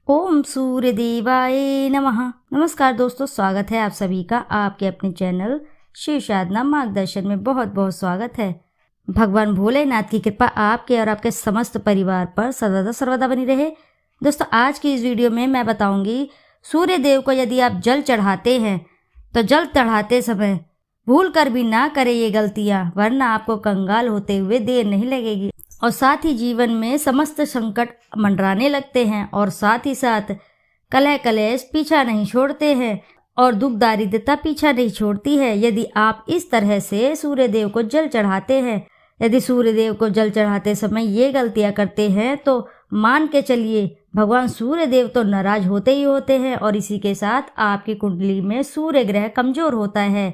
ओम सूर्य देवाय नमः। नमस्कार दोस्तों, स्वागत है आप सभी का आपके अपने चैनल शिव साधना मार्गदर्शन में। बहुत बहुत स्वागत है। भगवान भोलेनाथ की कृपा आपके और आपके समस्त परिवार पर सर्वदा सर्वदा बनी रहे। दोस्तों, आज की इस वीडियो में मैं बताऊंगी सूर्य देव को यदि आप जल चढ़ाते हैं तो जल चढ़ाते समय भूल कर भी ना करें ये गलतियां, वरना आपको कंगाल होते हुए देर नहीं लगेगी और साथ ही जीवन में समस्त संकट मंडराने लगते हैं और साथ ही साथ कलह कलेश पीछा नहीं छोड़ते हैं और दुख दारिद्रता पीछा नहीं छोड़ती है। यदि आप इस तरह से सूर्य देव को जल चढ़ाते हैं, यदि सूर्य देव को जल चढ़ाते समय ये गलतियां करते हैं तो मान के चलिए भगवान सूर्य देव तो नाराज होते ही होते हैं और इसी के साथ आपकी कुंडली में सूर्य ग्रह कमजोर होता है।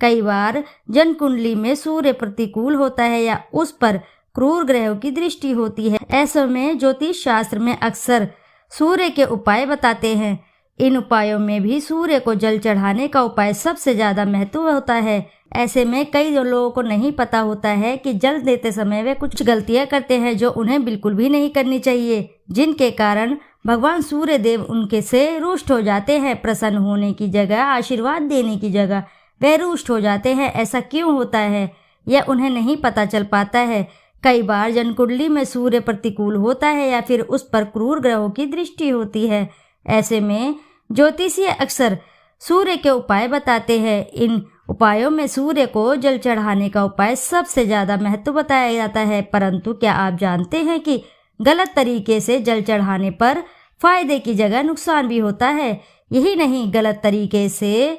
कई बार जन कुंडली में सूर्य प्रतिकूल होता है या उस पर क्रूर ग्रहों की दृष्टि होती है। ऐसे में ज्योतिष शास्त्र में अक्सर सूर्य के उपाय बताते हैं। इन उपायों में भी सूर्य को जल चढ़ाने का उपाय सबसे ज्यादा महत्व होता है। ऐसे में कई लोगों को नहीं पता होता है कि जल देते समय वे कुछ गलतियां करते हैं जो उन्हें बिल्कुल भी नहीं करनी चाहिए, जिनके कारण भगवान सूर्य देव उनके से रुष्ट हो जाते हैं। प्रसन्न होने की जगह, आशीर्वाद देने की जगह वे रुष्ट हो जाते हैं। ऐसा क्यों होता है यह उन्हें नहीं पता चल पाता है। कई बार जनकुंडली में सूर्य प्रतिकूल होता है या फिर उस पर क्रूर ग्रहों की दृष्टि होती है। ऐसे में ज्योतिषी अक्सर सूर्य के उपाय बताते हैं। इन उपायों में सूर्य को जल चढ़ाने का उपाय सबसे ज्यादा महत्व बताया जाता है। परंतु क्या आप जानते हैं कि गलत तरीके से जल चढ़ाने पर फायदे की जगह नुकसान भी होता है। यही नहीं, गलत तरीके से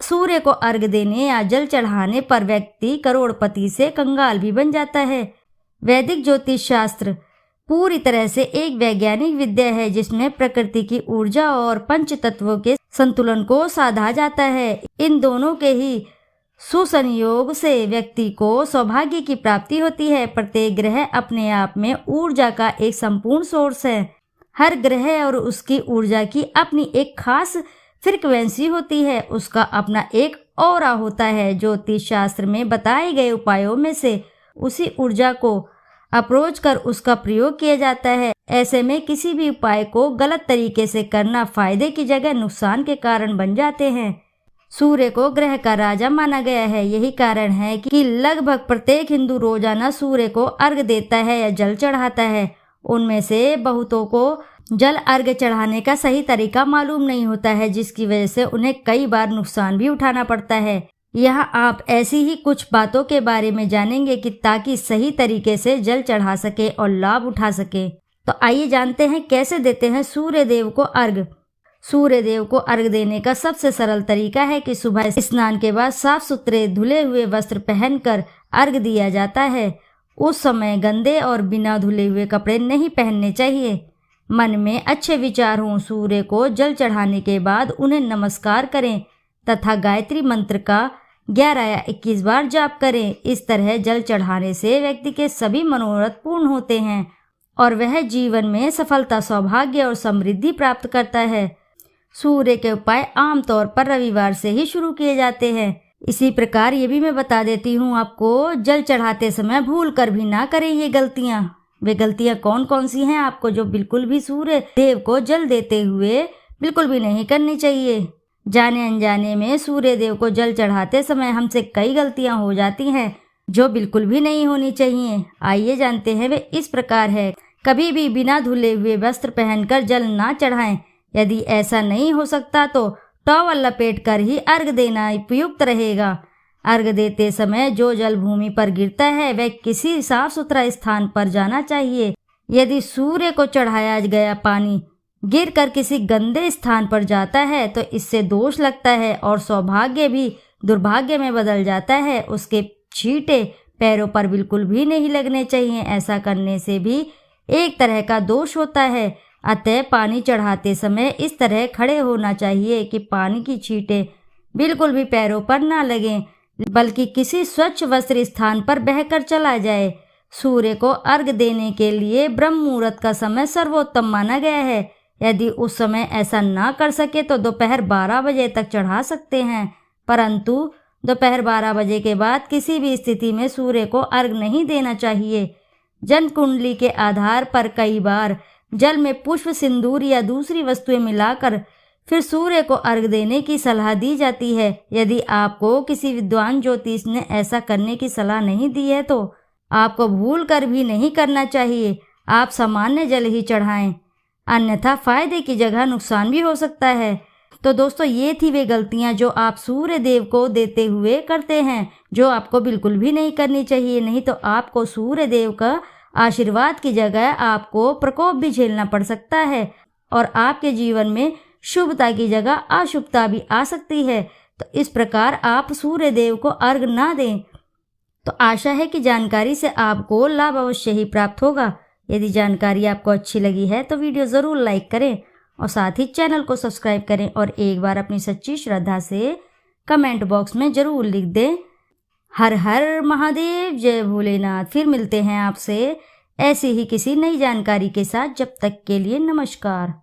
सूर्य को अर्घ देने या जल चढ़ाने पर व्यक्ति करोड़पति से कंगाल भी बन जाता है। वैदिक ज्योतिष शास्त्र पूरी तरह से एक वैज्ञानिक विद्या है जिसमें प्रकृति की ऊर्जा और पंच तत्वों के संतुलन को साधा जाता है। इन दोनों के ही सुसंयोग से व्यक्ति को सौभाग्य की प्राप्ति होती है। प्रत्येक ग्रह अपने आप में ऊर्जा का एक संपूर्ण सोर्स है। हर ग्रह और उसकी ऊर्जा की अपनी एक खास फ्रीक्वेंसी होती है, उसका अपना एक ऑरा होता है। ज्योतिष शास्त्र में बताए गए उपायों में से उसी ऊर्जा को अप्रोच कर उसका प्रयोग किया जाता है। ऐसे में किसी भी उपाय को गलत तरीके से करना फायदे की जगह नुकसान के कारण बन जाते हैं। सूर्य को ग्रह का राजा माना गया है। यही कारण है कि लगभग प्रत्येक हिंदू रोजाना सूर्य को अर्घ देता है या जल चढ़ाता है। उनमें से बहुतों को जल अर्घ चढ़ाने का सही तरीका मालूम नहीं होता है, जिसकी वजह से उन्हें कई बार नुकसान भी उठाना पड़ता है। यहाँ आप ऐसी ही कुछ बातों के बारे में जानेंगे कि ताकि सही तरीके से जल चढ़ा सके और लाभ उठा सके। तो आइए जानते हैं कैसे देते हैं सूर्य देव को अर्घ। सूर्य देव को अर्घ देने का सबसे सरल तरीका है कि सुबह स्नान के बाद साफ सुथरे धुले हुए वस्त्र पहनकर अर्घ दिया जाता है। उस समय गंदे और बिना धुले हुए कपड़े नहीं पहनने चाहिए। मन में अच्छे विचार हों। सूर्य को जल चढ़ाने के बाद उन्हें नमस्कार करें तथा गायत्री मंत्र का 11 या 21 बार जाप करें। इस तरह जल चढ़ाने से व्यक्ति के सभी मनोरथ पूर्ण होते हैं और वह जीवन में सफलता, सौभाग्य और समृद्धि प्राप्त करता है। सूर्य के उपाय आमतौर पर रविवार से ही शुरू किए जाते हैं। इसी प्रकार ये भी मैं बता देती हूँ आपको, जल चढ़ाते समय भूल कर भी ना करें ये गलतियाँ। वे गलतियाँ कौन कौन सी हैं आपको जो बिल्कुल भी सूर्य देव को जल देते हुए बिल्कुल भी नहीं करनी चाहिए। जाने अनजाने में सूर्य देव को जल चढ़ाते समय हमसे कई गलतियां हो जाती हैं जो बिल्कुल भी नहीं होनी चाहिए। आइए जानते हैं वे इस प्रकार है। कभी भी बिना धुले हुए वस्त्र पहनकर जल ना चढ़ाएं। यदि ऐसा नहीं हो सकता तो टॉवल लपेट कर ही अर्घ देना उपयुक्त रहेगा। अर्घ देते समय जो जल भूमि पर गिरता है वह किसी साफ सुथरा स्थान पर जाना चाहिए। यदि सूर्य को चढ़ाया गया पानी गिर कर किसी गंदे स्थान पर जाता है तो इससे दोष लगता है और सौभाग्य भी दुर्भाग्य में बदल जाता है। उसके छींटे पैरों पर बिल्कुल भी नहीं लगने चाहिए। ऐसा करने से भी एक तरह का दोष होता है। अतः पानी चढ़ाते समय इस तरह खड़े होना चाहिए कि पानी की छींटे बिल्कुल भी पैरों पर ना लगें, बल्कि किसी स्वच्छ वस्त्र स्थान पर बहकर चला जाए। सूर्य को अर्घ देने के लिए ब्रह्म मुहूर्त का समय सर्वोत्तम माना गया है। यदि उस समय ऐसा ना कर सके तो दोपहर 12 बजे तक चढ़ा सकते हैं, परंतु दोपहर 12 बजे के बाद किसी भी स्थिति में सूर्य को अर्घ नहीं देना चाहिए। जन कुंडली के आधार पर कई बार जल में पुष्प, सिंदूर या दूसरी वस्तुएं मिलाकर फिर सूर्य को अर्घ देने की सलाह दी जाती है। यदि आपको किसी विद्वान ज्योतिष ने ऐसा करने की सलाह नहीं दी है तो आपको भूल कर भी नहीं करना चाहिए। आप सामान्य जल ही चढ़ाएं, अन्यथा फायदे की जगह नुकसान भी हो सकता है। तो दोस्तों, ये थी वे गलतियां जो आप सूर्य देव को देते हुए करते हैं, जो आपको बिल्कुल भी नहीं करनी चाहिए। नहीं तो आपको सूर्य देव का आशीर्वाद की जगह आपको प्रकोप भी झेलना पड़ सकता है और आपके जीवन में शुभता की जगह अशुभता भी आ सकती है। तो इस प्रकार आप सूर्य देव को अर्घ ना दें। तो आशा है कि जानकारी से आपको लाभ अवश्य ही प्राप्त होगा। यदि जानकारी आपको अच्छी लगी है तो वीडियो ज़रूर लाइक करें और साथ ही चैनल को सब्सक्राइब करें और एक बार अपनी सच्ची श्रद्धा से कमेंट बॉक्स में ज़रूर लिख दें, हर हर महादेव, जय भोलेनाथ। फिर मिलते हैं आपसे ऐसी ही किसी नई जानकारी के साथ। जब तक के लिए नमस्कार।